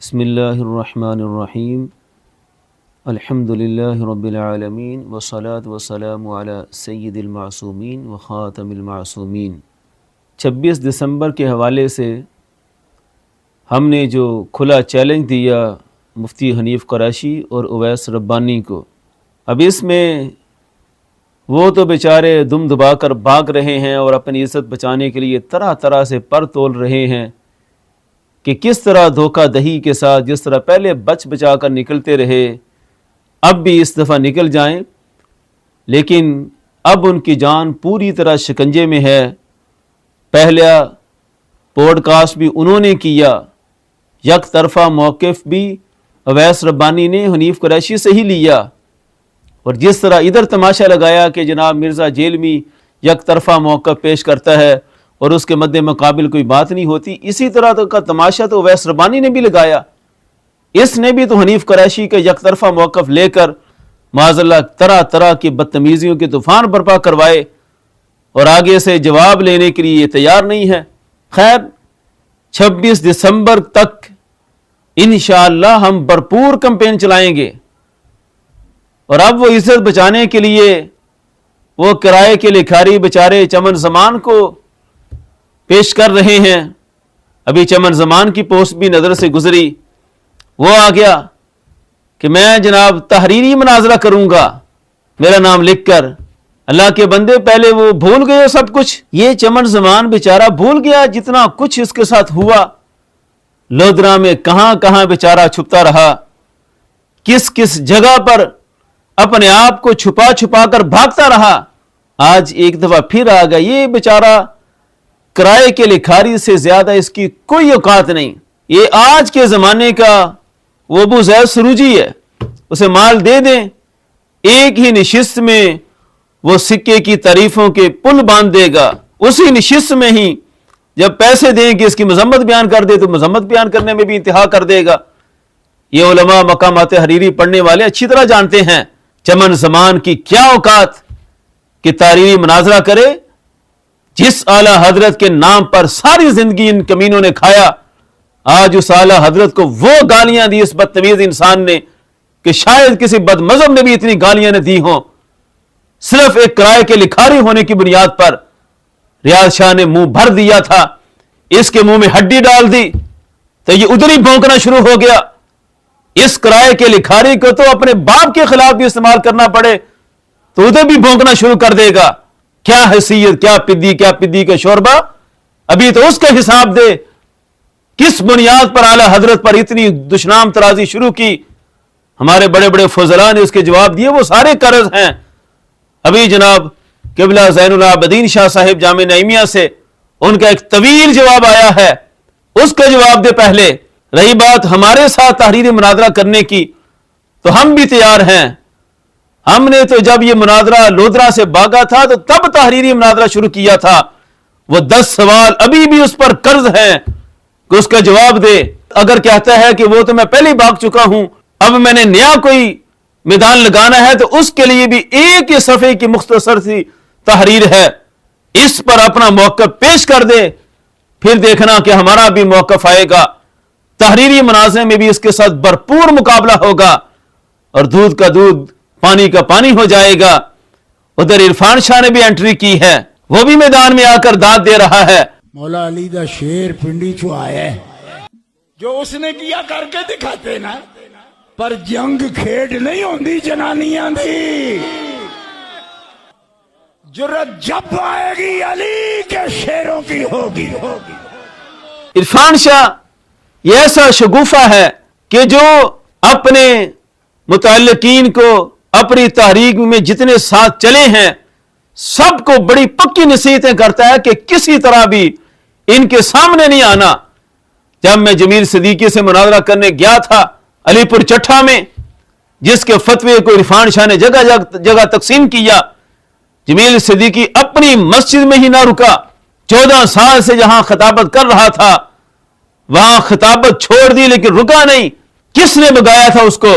بسم اللہ الرحمن الرحیم الحمدللہ رب العالمین والصلاة والسلام علی سید المعصومین و خاتم المعصومین۔ 26 دسمبر کے حوالے سے ہم نے جو کھلا چیلنج دیا مفتی حنیف قریشی اور اویس ربانی کو، اب اس میں وہ تو بیچارے دم دبا کر بھاگ رہے ہیں اور اپنی عزت بچانے کے لیے طرح طرح سے پر تول رہے ہیں کہ کس طرح دھوکہ دہی کے ساتھ جس طرح پہلے بچ بچا کر نکلتے رہے اب بھی اس دفعہ نکل جائیں، لیکن اب ان کی جان پوری طرح شکنجے میں ہے۔ پہلا پوڈ کاسٹ بھی انہوں نے کیا، یک طرفہ موقف بھی اویس ربانی نے حنیف قریشی سے ہی لیا، اور جس طرح ادھر تماشا لگایا کہ جناب مرزا جیلمی یک طرفہ موقف پیش کرتا ہے اور اس کے مد مقابل کوئی بات نہیں ہوتی، اسی طرح کا تماشا تو اویس ربانی نے بھی لگایا۔ اس نے بھی تو حنیف قریشی کا یک طرفہ موقف لے کر معاذ اللہ طرح طرح کی بدتمیزیوں کے طوفان برپا کروائے اور آگے سے جواب لینے کے لیے یہ تیار نہیں ہے۔ خیر، 26 دسمبر تک انشاءاللہ ہم بھرپور کمپین چلائیں گے، اور اب وہ عزت بچانے کے لیے وہ کرائے کے لکھاری بیچارے چمن زمان کو پیش کر رہے ہیں۔ ابھی چمن زمان کی پوسٹ بھی نظر سے گزری، وہ آ گیا کہ میں جناب تحریری مناظرہ کروں گا میرا نام لکھ کر۔ اللہ کے بندے، پہلے وہ بھول گئے سب کچھ، یہ چمن زمان بیچارہ بھول گیا جتنا کچھ اس کے ساتھ ہوا، لودرا میں کہاں کہاں بیچارہ چھپتا رہا، کس کس جگہ پر اپنے آپ کو چھپا چھپا کر بھاگتا رہا۔ آج ایک دفعہ پھر آ گیا۔ یہ بیچارہ کرائے کے لکھاری سے زیادہ اس کی کوئی اوقات نہیں، یہ آج کے زمانے کا وہ ابو زید سروجی ہے، اسے مال دے دیں، ایک ہی نشست میں وہ سکے کی تعریفوں کے پل باندھ دے گا، اسی نشست میں ہی جب پیسے دیں کہ اس کی مذمت بیان کر دے تو مذمت بیان کرنے میں بھی انتہا کر دے گا۔ یہ علماء مقامات حریری پڑھنے والے اچھی طرح جانتے ہیں چمن زمان کی کیا اوقات کہ تحریری مناظرہ کرے، جس اعلیٰ حضرت کے نام پر ساری زندگی ان کمینوں نے کھایا، آج اس اعلیٰ حضرت کو وہ گالیاں دی اس بدتمیز انسان نے کہ شاید کسی بد مذہب نے بھی اتنی گالیاں نہ دی ہوں، صرف ایک کرائے کے لکھاری ہونے کی بنیاد پر۔ ریاض شاہ نے منہ بھر دیا تھا، اس کے منہ میں ہڈی ڈال دی تو یہ ادھر ہی بھونکنا شروع ہو گیا۔ اس کرائے کے لکھاری کو تو اپنے باپ کے خلاف بھی استعمال کرنا پڑے تو ادھر بھی بھونکنا شروع کر دے گا۔ کیا حیثیت، کیا پدی کا شوربہ، ابھی تو اس کا حساب دے، کس بنیاد پر اعلیٰ حضرت پر اتنی دشنام ترازی شروع کی۔ ہمارے بڑے بڑے فضلاء نے اس کے جواب دیے، وہ سارے قرض ہیں۔ ابھی جناب قبلہ زین العابدین شاہ صاحب جامع نعیمیہ سے ان کا ایک طویل جواب آیا ہے، اس کا جواب دے پہلے۔ رہی بات ہمارے ساتھ تحریری مناظرہ کرنے کی، تو ہم بھی تیار ہیں۔ ہم نے تو جب یہ مناظرہ لودرا سے بھاگا تھا تو تب تحریری مناظرہ شروع کیا تھا۔ وہ 10 سوال ابھی بھی اس پر قرض ہیں کہ اس کا جواب دے۔ اگر کہتا ہے کہ وہ تو میں پہلے بھاگ چکا ہوں، اب میں نے نیا کوئی میدان لگانا ہے، تو اس کے لیے بھی ایک ہی صفحے کی مختصر سی تحریر ہے، اس پر اپنا موقف پیش کر دے، پھر دیکھنا کہ ہمارا بھی موقف آئے گا۔ تحریری مناظرے میں بھی اس کے ساتھ بھرپور مقابلہ ہوگا اور دودھ کا دودھ پانی کا پانی ہو جائے گا۔ ادھر عرفان شاہ نے بھی انٹری کی ہے، وہ بھی میدان میں آ کر داد دے رہا ہے۔ مولا علی دا شیر پنڈی چو آیا ہے، جو اس نے کیا کر کے دکھاتے نا، پر جنگ کھیڈ نہیں ہوندی جنانیاں دی، جرت جب آئے گی علی کے شیروں کی ہوگی۔ عرفان شاہ یہ ایسا شگوفہ ہے کہ جو اپنے متعلقین کو اپنی تحریک میں جتنے ساتھ چلے ہیں سب کو بڑی پکی نصیحتیں کرتا ہے کہ کسی طرح بھی ان کے سامنے نہیں آنا۔ جب میں جمیل صدیقی سے مناظرہ کرنے گیا تھا علی پور چٹھا میں، جس کے فتوے کو عرفان شاہ نے جگہ جگہ تقسیم کیا، جمیل صدیقی اپنی مسجد میں ہی نہ رکا، 14 سال سے جہاں خطابت کر رہا تھا وہاں خطابت چھوڑ دی، لیکن رکا نہیں۔ کس نے بگایا تھا اس کو؟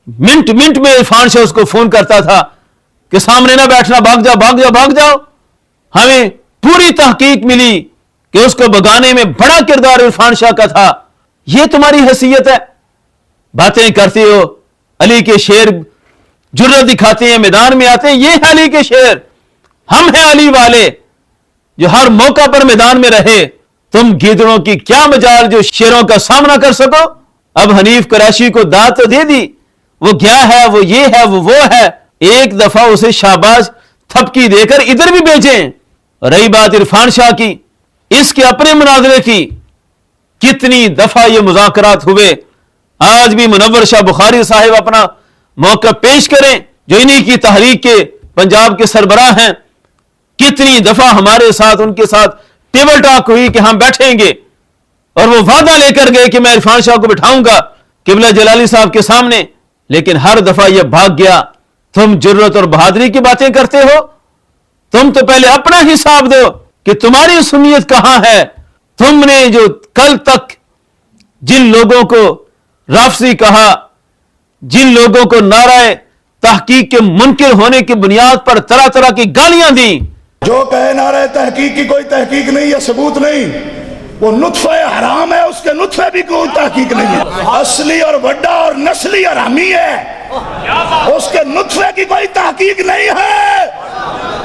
منٹ منٹ میں عرفان شاہ اس کو فون کرتا تھا کہ سامنے نہ بیٹھنا، بھاگ جاؤ بھاگ جاؤ بھاگ جاؤ۔ ہمیں پوری تحقیق ملی کہ اس کو بگانے میں بڑا کردار عرفان شاہ کا تھا۔ یہ تمہاری حیثیت ہے؟ باتیں کرتے ہو، علی کے شیر جرت دکھاتے ہیں، میدان میں آتے ہیں، یہ ہے علی کے شیر، ہم ہیں علی والے جو ہر موقع پر میدان میں رہے۔ تم گیدڑوں کی کیا مجال جو شیروں کا سامنا کر سکو؟ اب حنیف قریشی کو داد تو دے دی، وہ گیا ہے، وہ یہ ہے، وہ ہے، ایک دفعہ اسے شاباش تھپکی دے کر ادھر بھی بھیجیں۔ رہی بات عرفان شاہ کی، اس کے اپنے مناظرے کی، کتنی دفعہ یہ مذاکرات ہوئے۔ آج بھی منور شاہ بخاری صاحب اپنا موقع پیش کریں جو انہی کی تحریک کے پنجاب کے سربراہ ہیں، کتنی دفعہ ہمارے ساتھ ان کے ساتھ ٹیبل ٹاک ہوئی کہ ہم بیٹھیں گے، اور وہ وعدہ لے کر گئے کہ میں عرفان شاہ کو بٹھاؤں گا قبلہ جلالی صاحب کے سامنے، لیکن ہر دفعہ یہ بھاگ گیا۔ تم جرت اور بہادری کی باتیں کرتے ہو، تم تو پہلے اپنا حساب دو کہ تمہاری سنیت کہاں ہے۔ تم نے جو کل تک جن لوگوں کو رافضی کہا، جن لوگوں کو نعرہ تحقیق کے منکر ہونے کی بنیاد پر طرح طرح کی گالیاں دیں، جو کہے نعرہ تحقیق کی کوئی تحقیق نہیں ہے، ثبوت نہیں، وہ نطفہ حرام ہے، اس کے نطفے بھی کوئی تحقیق نہیں ہے، اصلی اور بڑا اور نسلی حرامی ہے، اس کے نطفے کی کوئی تحقیق نہیں ہے،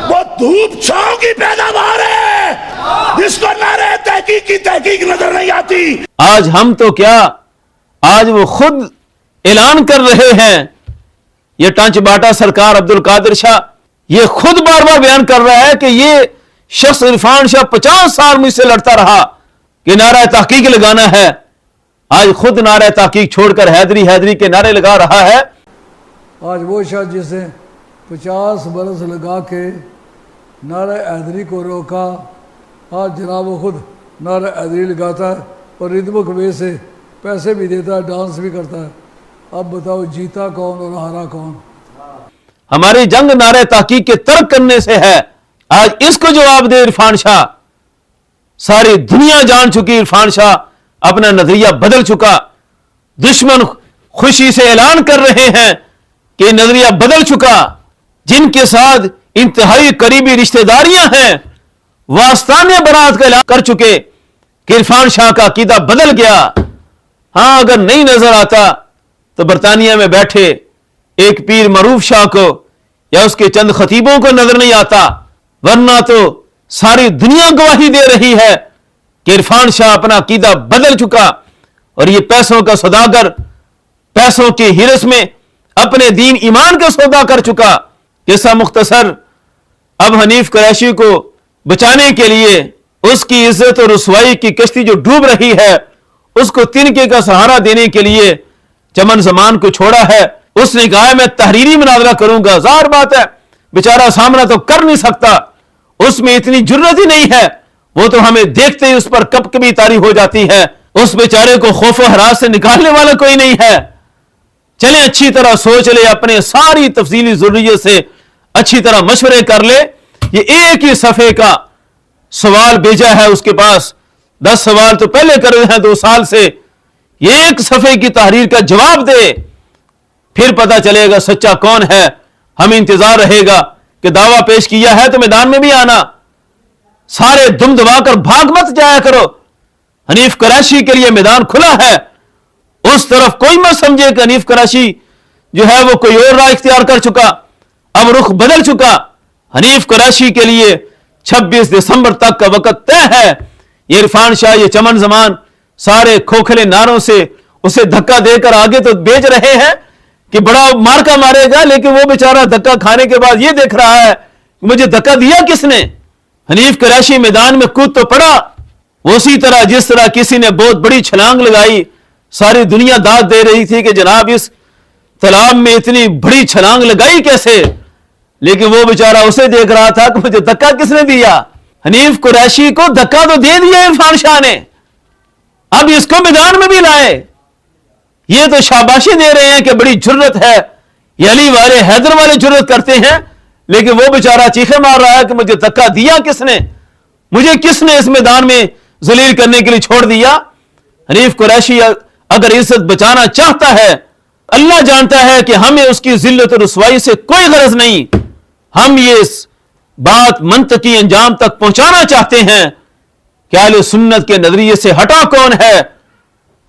وہ دھوپ چھاؤں کی پیداوار ہے جس کو نعرہ تحقیق کی تحقیق نظر نہیں آتی۔ آج ہم تو کیا، آج وہ خود اعلان کر رہے ہیں، یہ ٹانچ باٹا سرکار عبد القادر شاہ یہ خود بار بار بیان کر رہا ہے کہ یہ شخص عرفان شاہ 50 سال مجھ سے لڑتا رہا کہ نعرہ تحقیق لگانا ہے، آج خود نعرہ تحقیق چھوڑ کر حیدری حیدری کے نعرے لگا رہا ہے۔ آج وہ شخص جسے 50 برس لگا کے نعرہ حیدری کو روکا، آج جناب وہ خود نعرہ حیدری لگاتا ہے اور ردمک وے سے پیسے بھی دیتا ہے، ڈانس بھی کرتا ہے۔ اب بتاؤ جیتا کون اور ہارا کون؟ ہماری جنگ نعرہ تحقیق کے ترک کرنے سے ہے، آج اس کو جواب دے عرفان شاہ۔ ساری دنیا جان چکی عرفان شاہ اپنا نظریہ بدل چکا، دشمن خوشی سے اعلان کر رہے ہیں کہ نظریہ بدل چکا، جن کے ساتھ انتہائی قریبی رشتہ داریاں ہیں واسطانے برات کا اعلان کر چکے کہ عرفان شاہ کا عقیدہ بدل گیا۔ ہاں اگر نہیں نظر آتا تو برطانیہ میں بیٹھے ایک پیر معروف شاہ کو یا اس کے چند خطیبوں کو نظر نہیں آتا، ورنہ تو ساری دنیا گواہی دے رہی ہے کہ عرفان شاہ اپنا عقیدہ بدل چکا، اور یہ پیسوں کا سوداگر، پیسوں کی ہرس میں اپنے دین ایمان کا سودا کر چکا۔ قصہ مختصر، اب حنیف قریشی کو بچانے کے لیے اس کی عزت اور رسوائی کی کشتی جو ڈوب رہی ہے، اس کو تنکے کا سہارا دینے کے لیے چمن زمان کو چھوڑا ہے۔ اس نے کہا میں تحریری مناظرہ کروں گا، ظاہر بات ہے بیچارہ سامنا تو کر نہیں سکتا، اس میں اتنی جرت ہی نہیں ہے، وہ تو ہمیں دیکھتے ہی اس پر کب کبھی طاری ہو جاتی ہے، اس بیچارے کو خوف و ہراس سے نکالنے والا کوئی نہیں ہے۔ چلیں اچھی طرح سوچ لے، اپنے ساری تفصیلی ضروریت سے اچھی طرح مشورے کر لے۔ یہ ایک ہی صفحے کا سوال بھیجا ہے اس کے پاس، 10 سوال تو پہلے کر رہے ہیں 2 سال سے، یہ ایک صفحے کی تحریر کا جواب دے، پھر پتہ چلے گا سچا کون ہے۔ ہمیں انتظار رہے گا کہ دعویٰ پیش کیا ہے تو میدان میں بھی آنا، سارے دم دبا کر بھاگ مت جایا کرو۔ حنیف قریشی کے لیے میدان کھلا ہے، اس طرف کوئی مت سمجھے کہ حنیف قریشی جو ہے وہ کوئی اور راہ اختیار کر چکا، اب رخ بدل چکا۔ حنیف قریشی کے لیے 26 دسمبر تک کا وقت طے ہے۔ یہ عرفان شاہ، یہ چمن زمان سارے کھوکھلے نعروں سے اسے دھکا دے کر آگے تو بیچ رہے ہیں کہ بڑا مارکا مارے گا، لیکن وہ بیچارہ دھکا کھانے کے بعد یہ دیکھ رہا ہے کہ مجھے دھکا دیا کس نے۔ حنیف قریشی میدان میں کود تو پڑا، اسی طرح جس طرح کسی نے بہت بڑی چھلانگ لگائی، ساری دنیا داد دے رہی تھی کہ جناب اس تالاب میں اتنی بڑی چھلانگ لگائی کیسے، لیکن وہ بیچارہ اسے دیکھ رہا تھا کہ مجھے دھکا کس نے دیا۔ حنیف قریشی کو دھکا تو دے دیا عرفان شاہ نے، اب اس کو میدان میں بھی لائے۔ یہ تو شاباشی دے رہے ہیں کہ بڑی جرت ہے، یہ علی والے حیدر والے جرت کرتے ہیں، لیکن وہ بیچارہ چیخے مار رہا ہے کہ مجھے دھکا دیا کس نے، مجھے کس نے اس میدان میں ذلیل کرنے کے لیے چھوڑ دیا۔ حنیف قریشی اگر عزت بچانا چاہتا ہے، اللہ جانتا ہے کہ ہمیں اس کی ذلت و رسوائی سے کوئی غرض نہیں، ہم یہ بات منطقی انجام تک پہنچانا چاہتے ہیں کہ اہل سنت کے نظریے سے ہٹا کون ہے۔